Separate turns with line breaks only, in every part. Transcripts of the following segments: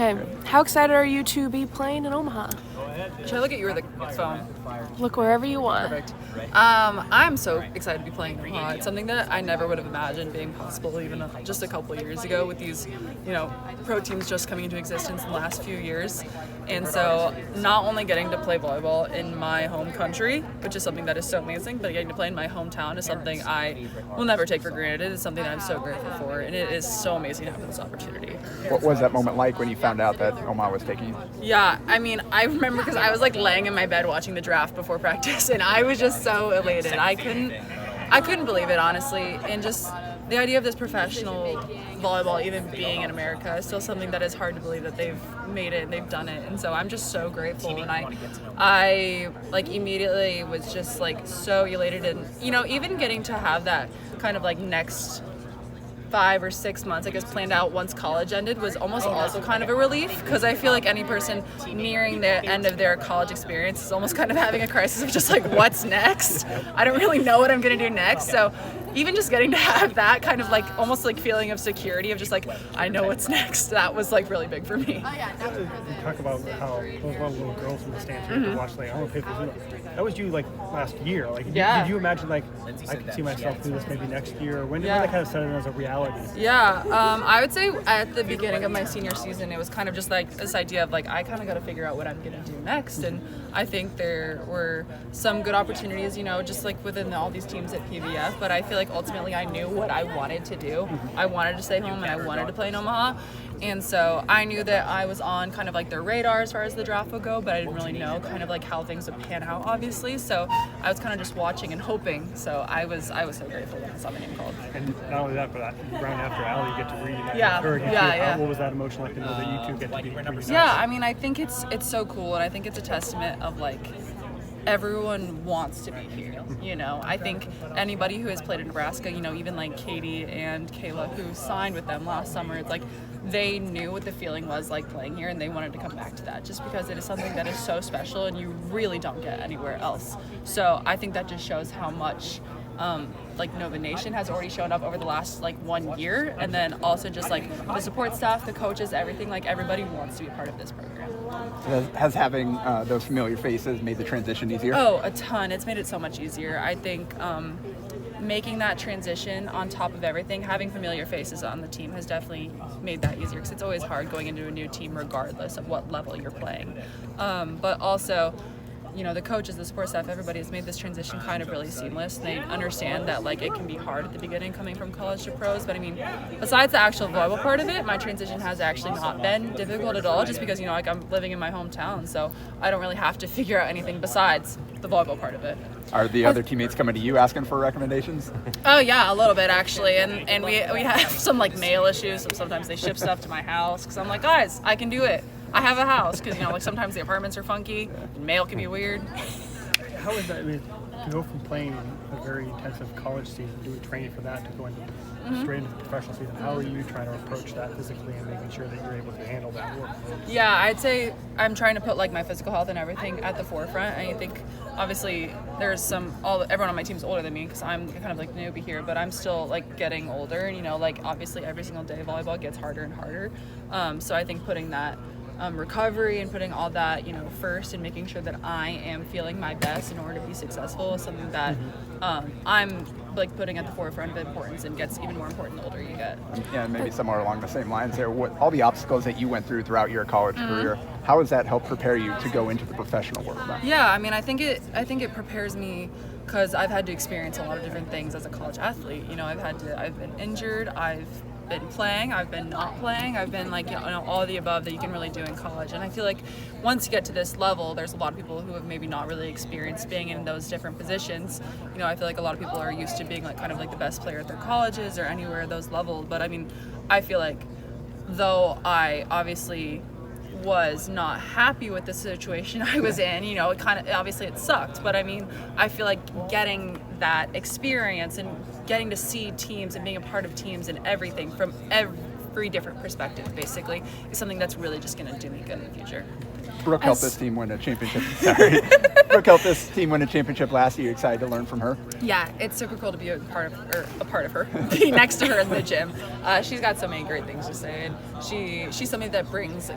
Okay, how excited are you to be playing in Omaha?
Should I look at you or the phone?
Look wherever you want.
Perfect. I'm so excited to be playing in Omaha. It's something that I never would have imagined being possible even just a couple of years ago with these, pro teams just coming into existence in the last few years. And so not only getting to play volleyball in my home country, which is something that is so amazing, but getting to play in my hometown is something I will never take for granted. It's something that I'm so grateful for, and it is so amazing to have this opportunity.
What was that moment like when you found out that Omaha was taking you?
Yeah, I remember because I was laying in my bed watching the draft before practice, and I was just so elated. I couldn't believe it, honestly, and just the idea of this professional volleyball even being in America is still something that is hard to believe that they've made it and they've done it. And so I'm just so grateful, and I immediately was just so elated, and even getting to have that kind of next 5 or 6 months, I guess, planned out once college ended was almost also kind of a relief, because I feel like any person nearing the end of their college experience is almost kind of having a crisis of just what's next? I don't really know what I'm going to do next. So even just getting to have that kind of almost feeling of security of just I know what's next, that was really big for me.
You talk about how there was a lot of little girls in the stands here to watch Olympics. That was you last year. Did you imagine I could see myself do this maybe next year? When did that kind of set in as a reality?
Yeah, I would say at the beginning of my senior season, it was kind of just this idea of I kind of got to figure out what I'm going to do next. And I think there were some good opportunities, just within all these teams at PBF, but I feel ultimately I knew what I wanted to do. I wanted to stay home and I wanted to play in Omaha. And so I knew that I was on kind of their radar as far as the draft would go, but I didn't really know kind of how things would pan out, obviously. So I was kind of just watching and hoping. So I was so grateful when I saw my name called.
And not only that, but that round after Allie, you get to reunite
yeah,
with her.
Yeah.
What was that emotion like to know that you two get to be reunited?
Yeah, I think it's so cool, and I think it's a testament of everyone wants to be here. I think anybody who has played in Nebraska, even Katie and Kayla who signed with them last summer, it's they knew what the feeling was playing here, and they wanted to come back to that just because it is something that is so special and you really don't get anywhere else. So I think that just shows how much Nova Nation has already shown up over the last 1 year, and then also just the support staff, the coaches, everything, everybody wants to be part of this program.
Has having those familiar faces made the transition easier?
Oh, a ton. It's made it so much easier. I think making that transition on top of everything, having familiar faces on the team has definitely made that easier, because it's always hard going into a new team regardless of what level you're playing. But also, the coaches, the support staff, everybody has made this transition kind of really seamless. They understand that it can be hard at the beginning coming from college to pros, but besides the actual volleyball part of it, my transition has actually not been difficult at all, just because I'm living in my hometown, so I don't really have to figure out anything besides the volleyball part of it.
Are the other teammates coming to you asking for recommendations?
Oh yeah, a little bit actually, and we have some mail issues, so sometimes they ship stuff to my house because I'm guys, I can do it. I have a house, because sometimes the apartments are funky, and mail can be weird.
How is that? To go from playing a very intensive college season, doing training for that, to going straight into the professional season, how are you trying to approach that physically and making sure that you're able to handle that work?
Yeah, I'd say I'm trying to put my physical health and everything at the forefront. And I think obviously there's everyone on my team's older than me, because I'm kind of the newbie here, but I'm still getting older, and obviously every single day volleyball gets harder and harder. So I think putting that recovery and putting all that first, and making sure that I am feeling my best in order to be successful is something that I'm putting at the forefront of importance, and gets even more important the older you get.
Yeah, maybe somewhere along the same lines there. All the obstacles that you went through throughout your college career, how has that helped prepare you to go into the professional world now?
Yeah, I think it prepares me, because I've had to experience a lot of different things as a college athlete. I've been injured, I've been playing, I've been not playing, I've been all of the above that you can really do in college. And I feel once you get to this level, there's a lot of people who have maybe not really experienced being in those different positions. I feel a lot of people are used to being kind of the best player at their colleges or anywhere at those levels. But I feel though I obviously was not happy with the situation I was in, it kind of, obviously it sucked, but I feel getting that experience and getting to see teams and being a part of teams and everything from every different perspective, basically, is something that's really just going to do me good in the future.
Brooke helped this team win a championship. Sorry. Brooke helped this team win a championship last year. You excited to learn from her?
Yeah, it's super cool to be a part of her, be next to her in the gym. She's got so many great things to say, and she's somebody that brings,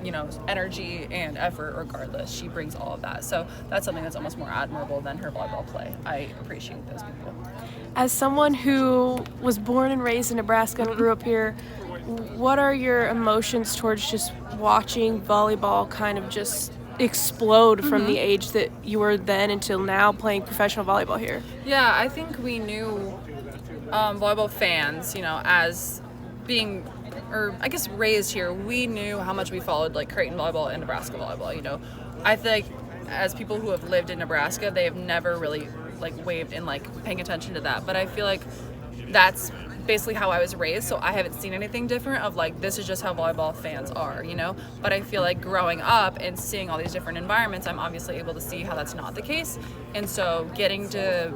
energy and effort regardless. She brings all of that. So that's something that's almost more admirable than her volleyball play. I appreciate those people.
As someone who was born and raised in Nebraska and grew up here, what are your emotions towards just watching volleyball kind of just explode from the age that you were then until now playing professional volleyball here?
Yeah, I think we knew volleyball fans, as being, or I guess raised here, we knew how much we followed like Creighton volleyball and Nebraska volleyball. I think as people who have lived in Nebraska, they have never really like waved and like paying attention to that. But I feel like that's basically how I was raised, so I haven't seen anything different of like this is just how volleyball fans are, but I feel like growing up and seeing all these different environments, I'm obviously able to see how that's not the case, and so getting to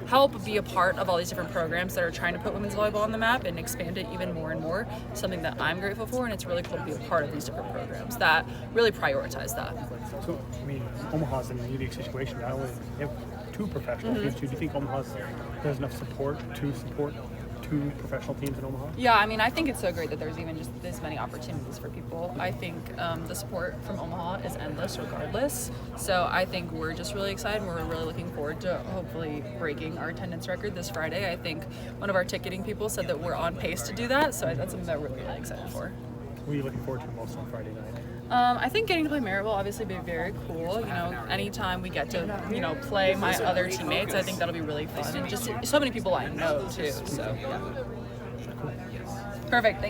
help be a part of all these different programs that are trying to put women's volleyball on the map and expand it even more and more, something that I'm grateful for, and it's really cool to be a part of these different programs that really prioritize that.
So, Omaha's in a unique situation. Not only they have two professional teams, do you think there's enough support to support two professional teams in Omaha?
Yeah, I think it's so great that there's even just this many opportunities for people. I think the support from Omaha is endless regardless. So I think we're just really excited. We're really looking forward to hopefully breaking our attendance record this Friday. I think one of our ticketing people said that we're on pace to do that. So that's something that we're really excited for.
What are you looking forward to most on Friday night?
I think getting to play Maryville obviously be very cool. Anytime we get to, play my other teammates, I think that'll be really fun. And just so many people I know too. So, yeah. Perfect. Thank